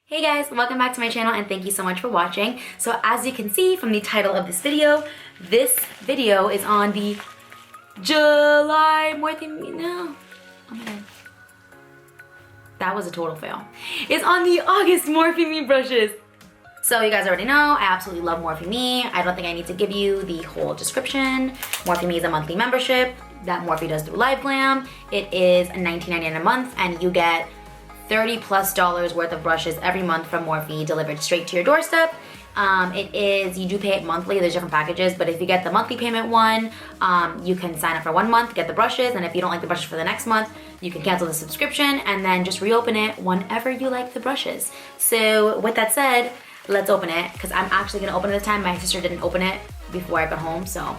Hey guys, welcome back to my channel and thank you so much for watching. So as you can see from the title of this video is on the July MorpheMe, no, oh my god. That was a total fail. It's on the August MorpheMe brushes. So you guys already know, I absolutely love MorpheMe. I don't think I need to give you the whole description. MorpheMe is a monthly membership that Morphe does through Live Glam. It is $19.99 a month and you get $30+ worth of brushes every month from Morphe delivered straight to your doorstep. You do pay it monthly, there's different packages, but if you get the monthly payment one, you can sign up for 1 month, get the brushes, and if you don't like the brushes for the next month, you can cancel the subscription and then just reopen it whenever you like the brushes. So with that said, let's open it, because I'm actually gonna open it this time. My sister didn't open it before I got home, so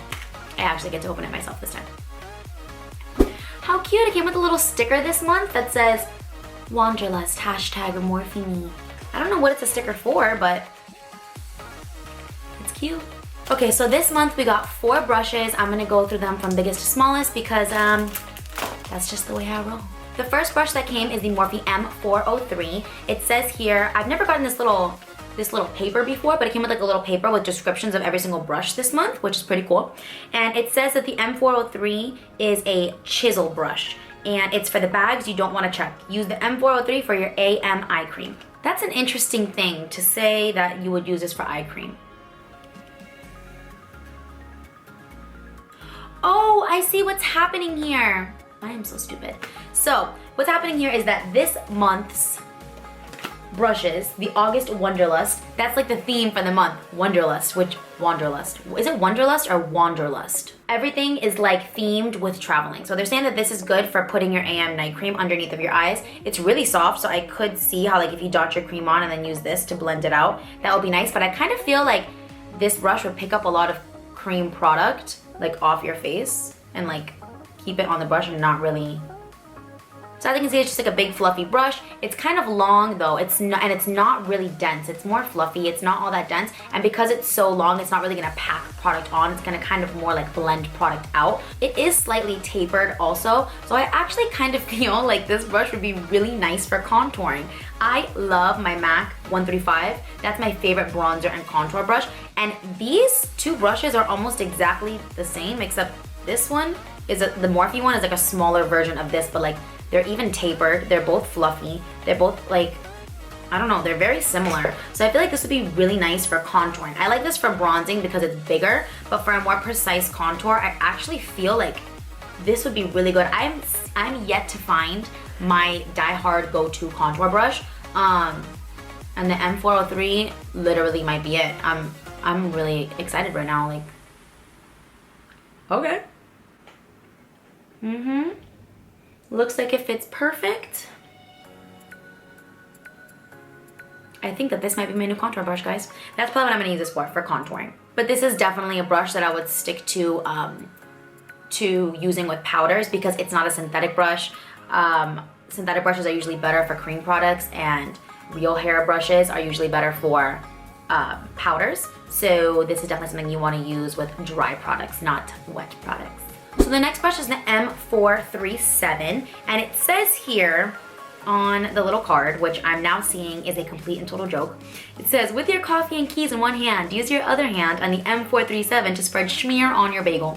I actually get to open it myself this time. How cute, it came with a little sticker this month that says, Wanderlust, #MorpheMe. I don't know what it's a sticker for, but it's cute. Okay, so this month we got 4 brushes. I'm gonna go through them from biggest to smallest because that's just the way I roll. The first brush that came is the Morphe M403. It says here, I've never gotten this little paper before, but it came with like a little paper with descriptions of every single brush this month, which is pretty cool. And it says that the M403 is a chisel brush. And it's for the bags you don't want to check. Use the M403 for your AM eye cream. That's an interesting thing to say that you would use this for eye cream. Oh, I see what's happening here. I am so stupid. So, what's happening here is that this month's brushes, the August Wanderlust, that's like the theme for the month, Wanderlust, Wanderlust. Is it Wanderlust or Wanderlust? Everything is like themed with traveling. So they're saying that this is good for putting your AM night cream underneath of your eyes. It's really soft, so I could see how like if you dot your cream on and then use this to blend it out, that would be nice, but I kind of feel like this brush would pick up a lot of cream product like off your face and like keep it on the brush and not really. So as you can see, it's just like a big fluffy brush. It's kind of long though, it's not really dense. It's more fluffy, it's not all that dense. And because it's so long, it's not really gonna pack product on. It's gonna kind of more like blend product out. It is slightly tapered also. So I actually kind of feel like this brush would be really nice for contouring. I love my MAC 135. That's my favorite bronzer and contour brush. And these 2 brushes are almost exactly the same, except this one is the Morphe one is like a smaller version of this, but like they're even tapered, they're both fluffy, they're both like, I don't know, they're very similar. So I feel like this would be really nice for contouring. I like this for bronzing because it's bigger, but for a more precise contour, I actually feel like this would be really good. I'm yet to find my die-hard go-to contour brush, and the M403 literally might be it. I'm really excited right now, like, okay. Looks like it fits perfect. I think that this might be my new contour brush, guys. That's probably what I'm gonna use this for contouring. But this is definitely a brush that I would stick to using with powders because it's not a synthetic brush. Synthetic brushes are usually better for cream products and real hair brushes are usually better for powders. So this is definitely something you wanna use with dry products, not wet products. So the next brush is the M437, and it says here on the little card, which I'm now seeing is a complete and total joke. It says, with your coffee and keys in one hand, use your other hand on the M437 to spread schmear on your bagel.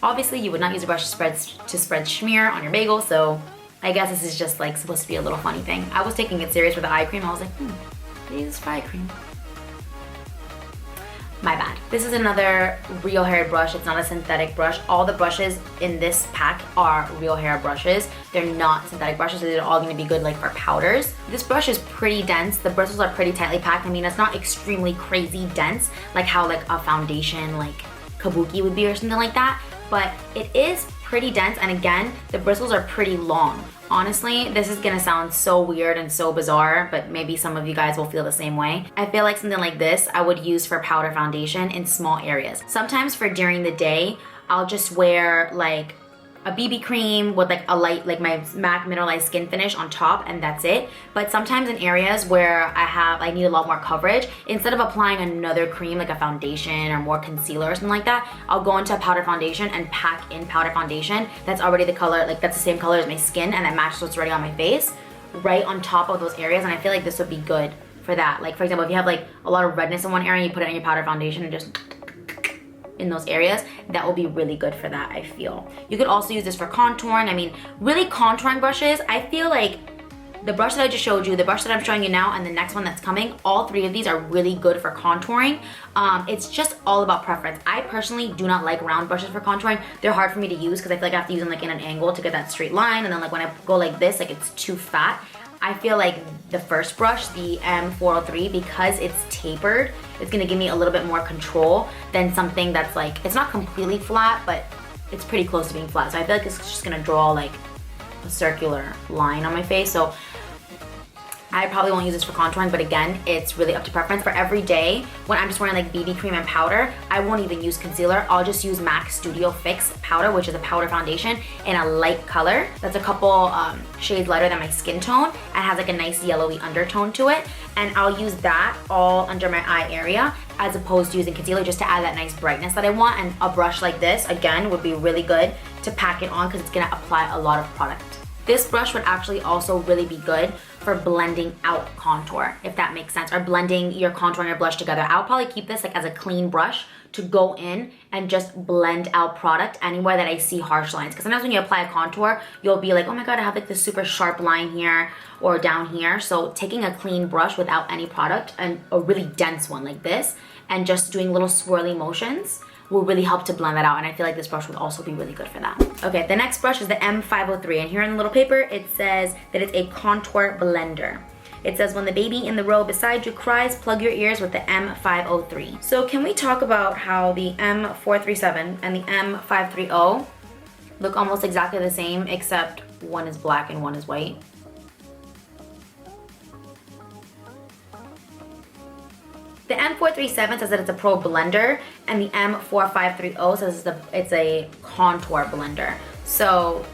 Obviously, you would not use a brush to spread schmear on your bagel, so I guess this is just like supposed to be a little funny thing. I was taking it serious with the eye cream. I was like, I use this for eye cream. My bad. This is another real hair brush. It's not a synthetic brush. All the brushes in this pack are real hair brushes. They're not synthetic brushes, so they're all gonna be good like for powders. This brush is pretty dense. The bristles are pretty tightly packed. I mean, it's not extremely crazy dense, like how like a foundation like kabuki would be or something like that, but it is pretty dense, and again, the bristles are pretty long. Honestly, this is gonna sound so weird and so bizarre, but maybe some of you guys will feel the same way. I feel like something like this I would use for powder foundation in small areas. Sometimes for during the day, I'll just wear like a BB cream with like a light, like my MAC Mineralized Skin Finish on top, and that's it. But sometimes in areas where I need a lot more coverage, instead of applying another cream like a foundation or more concealer or something like that, I'll go into a powder foundation and pack in powder foundation that's already the color, like that's the same color as my skin and that matches what's already on my face. right on top of those areas, and I feel like this would be good for that. Like, for example, if you have like a lot of redness in one area, you put it on your powder foundation and just in those areas, that will be really good for that, I feel. You could also use this for contouring. I mean, really contouring brushes, I feel like the brush that I just showed you, the brush that I'm showing you now, and the next one that's coming, all three of these are really good for contouring. It's just all about preference. I personally do not like round brushes for contouring. They're hard for me to use because I feel like I have to use them like in an angle to get that straight line, and then like when I go like this, like it's too fat. I feel like the first brush, the M403, because it's tapered, it's gonna give me a little bit more control than something that's like, it's not completely flat, but it's pretty close to being flat. So I feel like it's just gonna draw like a circular line on my face. So I probably won't use this for contouring, but again, it's really up to preference. For every day, when I'm just wearing like BB cream and powder, I won't even use concealer. I'll just use MAC Studio Fix powder, which is a powder foundation in a light color. That's a couple shades lighter than my skin tone and has like a nice yellowy undertone to it. And I'll use that all under my eye area as opposed to using concealer, just to add that nice brightness that I want. And a brush like this, again, would be really good to pack it on because it's gonna apply a lot of product. This brush would actually also really be good for blending out contour, if that makes sense, or blending your contour and your blush together. I'll probably keep this like as a clean brush to go in and just blend out product anywhere that I see harsh lines. Because sometimes when you apply a contour, you'll be like, oh my God, I have like this super sharp line here or down here. So taking a clean brush without any product and a really dense one like this and just doing little swirly motions will really help to blend that out, and I feel like this brush would also be really good for that. Okay, the next brush is the M503, and here in the little paper it says that it's a contour blender. It says, when the baby in the row beside you cries, plug your ears with the M503. So can we talk about how the M437 and the M530 look almost exactly the same, except one is black and one is white? The M437 says that it's a pro blender, and the M4530 says it's a contour blender. So,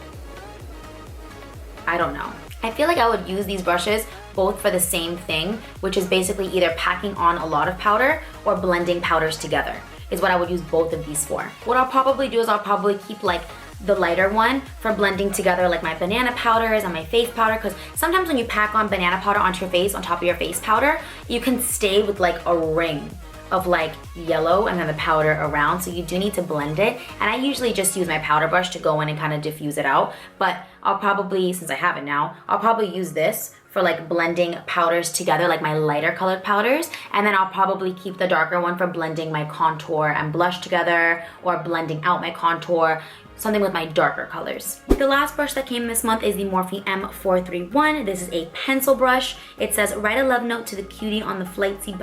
I don't know. I feel like I would use these brushes both for the same thing, which is basically either packing on a lot of powder or blending powders together, is what I would use both of these for. What I'll probably do is I'll probably keep like the lighter one for blending together like my banana powders and my face powder, because sometimes when you pack on banana powder onto your face on top of your face powder, you can stay with like a ring of like yellow and then the powder around, so you do need to blend it. And I usually just use my powder brush to go in and kind of diffuse it out, but I'll probably, since I have it now, I'll probably use this for like blending powders together, like my lighter colored powders, and then I'll probably keep the darker one for blending my contour and blush together, or blending out my contour, something with my darker colors. The last brush that came this month is the Morphe M431. This is a pencil brush. It says, write a love note to the cutie on the flight seat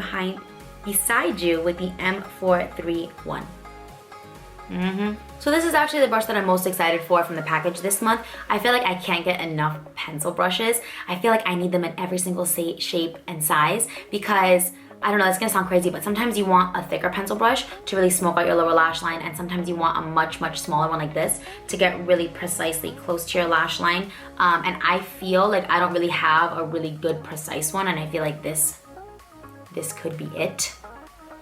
beside you with the M431. So this is actually the brush that I'm most excited for from the package this month. I feel like I can't get enough pencil brushes. I feel like I need them in every single shape and size, because I don't know, it's gonna sound crazy, but sometimes you want a thicker pencil brush to really smoke out your lower lash line, and sometimes you want a much, much smaller one like this to get really precisely close to your lash line. And I feel like I don't really have a really good precise one, and I feel like this could be it.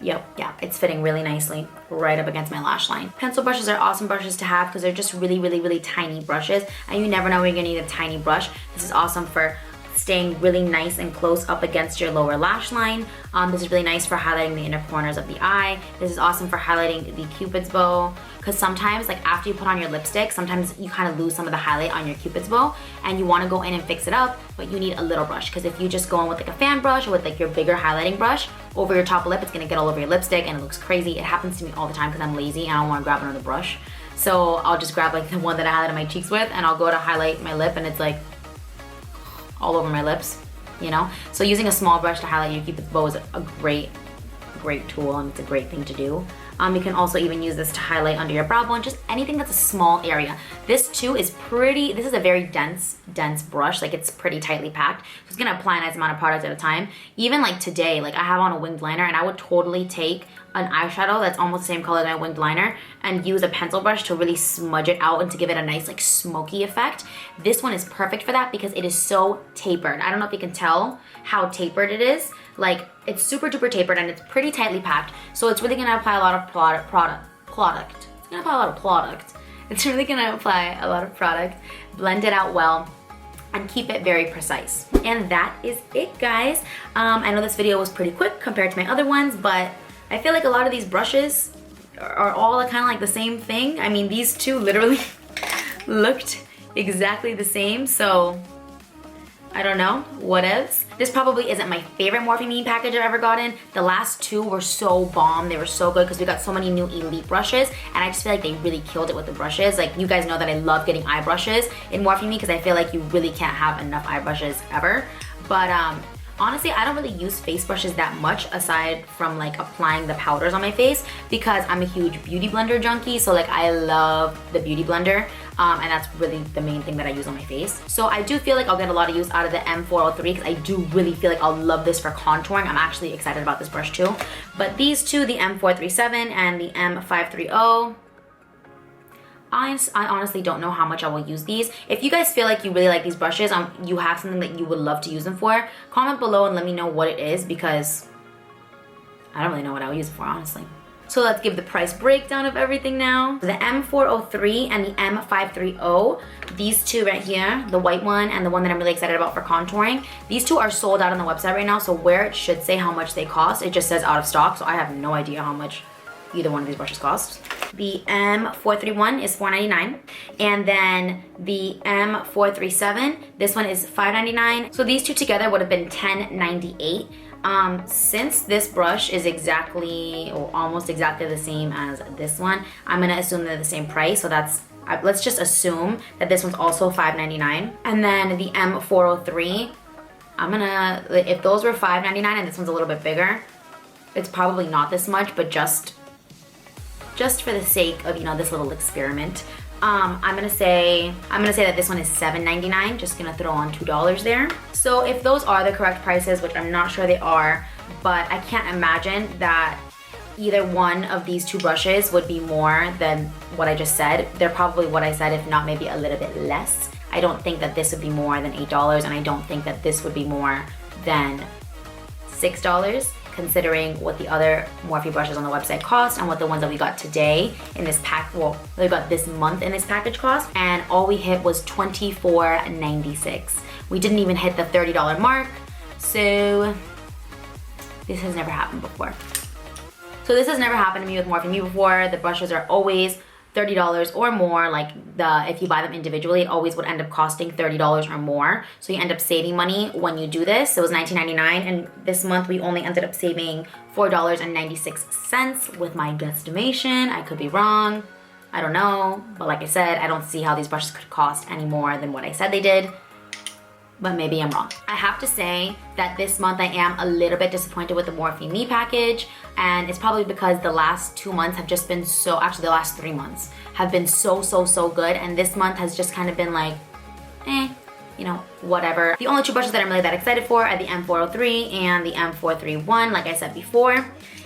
Yep, yeah, it's fitting really nicely right up against my lash line. Pencil brushes are awesome brushes to have because they're just really, really, really tiny brushes, and you never know when you're gonna need a tiny brush. This is awesome for staying really nice and close up against your lower lash line. This is really nice for highlighting the inner corners of the eye. This is awesome for highlighting the Cupid's bow, because sometimes, like after you put on your lipstick, sometimes you kind of lose some of the highlight on your Cupid's bow, and you want to go in and fix it up, but you need a little brush, because if you just go in with like a fan brush or with like your bigger highlighting brush over your top lip, it's gonna get all over your lipstick and it looks crazy. It happens to me all the time because I'm lazy and I don't want to grab another brush. So I'll just grab like the one that I highlighted my cheeks with, and I'll go to highlight my lip and it's like all over my lips, you know? So using a small brush to highlight your Cupid's bow is a great tool, and it's a great thing to do. You can also even use this to highlight under your brow bone, just anything that's a small area. This too is this is a very dense brush, like it's pretty tightly packed. So it's gonna apply a nice amount of product at a time. Even like today, like I have on a winged liner, and I would totally take an eyeshadow that's almost the same color as my winged liner and use a pencil brush to really smudge it out and to give it a nice like smoky effect. This one is perfect for that because it is so tapered. I don't know if you can tell how tapered it is. Like it's super duper tapered and it's pretty tightly packed. So it's really gonna apply a lot of product. It's gonna apply a lot of product. It's really gonna apply a lot of product, blend it out well. and keep it very precise. And that is it, guys. I know this video was pretty quick compared to my other ones, but I feel like a lot of these brushes are all kind of like the same thing. I mean, these two literally looked exactly the same, so I don't know, whatevs. This probably isn't my favorite MorpheMe package I've ever gotten. The last two were so bomb. They were so good because we got so many new elite brushes, and I just feel like they really killed it with the brushes. Like, you guys know that I love getting eye brushes in MorpheMe because I feel like you really can't have enough eye brushes ever. But honestly, I don't really use face brushes that much aside from like applying the powders on my face because I'm a huge beauty blender junkie. So like, I love the beauty blender. And that's really the main thing that I use on my face. So I do feel like I'll get a lot of use out of the M403 because I do really feel like I'll love this for contouring. I'm actually excited about this brush too. But these two, the M437 and the M530, I honestly don't know how much I will use these. If you guys feel like you really like these brushes, you have something that you would love to use them for, comment below and let me know what it is because I don't really know what I would use it for, honestly. So let's give the price breakdown of everything now. The M403 and the M530, these two right here, the white one and the one that I'm really excited about for contouring, these two are sold out on the website right now, so where it should say how much they cost, it just says out of stock, so I have no idea how much either one of these brushes cost. The M431 is $4.99, and then the M437, this one is $5.99. So these two together would have been $10.98. Since this brush is exactly or almost exactly the same as this one, I'm gonna assume they're the same price. So let's just assume that this one's also $5.99. And then the M403, if those were $5.99 and this one's a little bit bigger, it's probably not this much, but just for the sake of, you know, this little experiment, I'm gonna say that this one is $7.99. Just gonna throw on $2 there. So if those are the correct prices, which I'm not sure they are, but I can't imagine that either one of these two brushes would be more than what I just said. They're probably what I said, if not maybe a little bit less. I don't think that this would be more than $8, and I don't think that this would be more than $6, considering what the other Morphe brushes on the website cost and what the ones that we got today in this pack, well, we got this month in this package cost, and all we hit was $24.96. We didn't even hit the $30 mark, so this has never happened before. So this has never happened to me with Morphe Me before. The brushes are always $30 or more. Like, if you buy them individually, it always would end up costing $30 or more. So you end up saving money when you do this. It was $19.99, and this month we only ended up saving $4.96 with my guesstimation. I could be wrong. I don't know. But like I said, I don't see how these brushes could cost any more than what I said they did. But maybe I'm wrong. I have to say that this month I am a little bit disappointed with the Morphe Me package, and it's probably because the last 2 months have just been so, actually the last 3 months have been so good, and this month has just kind of been like, you know, whatever. The only two brushes that I'm really that excited for are the M403 and the M431, like I said before.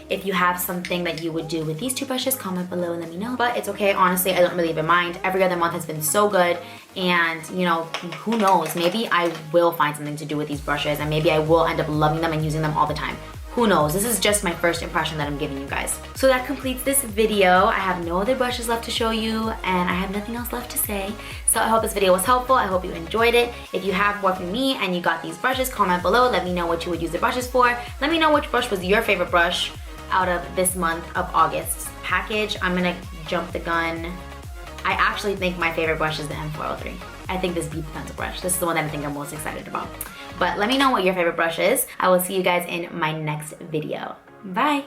If you have something that you would do with these two brushes, comment below and let me know. But it's okay, honestly, I don't really even mind. Every other month has been so good, and you know, who knows, maybe I will find something to do with these brushes, and maybe I will end up loving them and using them all the time. Who knows? This is just my first impression that I'm giving you guys. So that completes this video. I have no other brushes left to show you, and I have nothing else left to say. So I hope this video was helpful. I hope you enjoyed it. If you have Morphe Me and you got these brushes, comment below. Let me know what you would use the brushes for. Let me know which brush was your favorite brush out of this month of August's package. I'm gonna jump the gun. I actually think my favorite brush is the M403. I think this beats pencil brush. This is the one that I think I'm most excited about. But let me know what your favorite brush is. I will see you guys in my next video. Bye.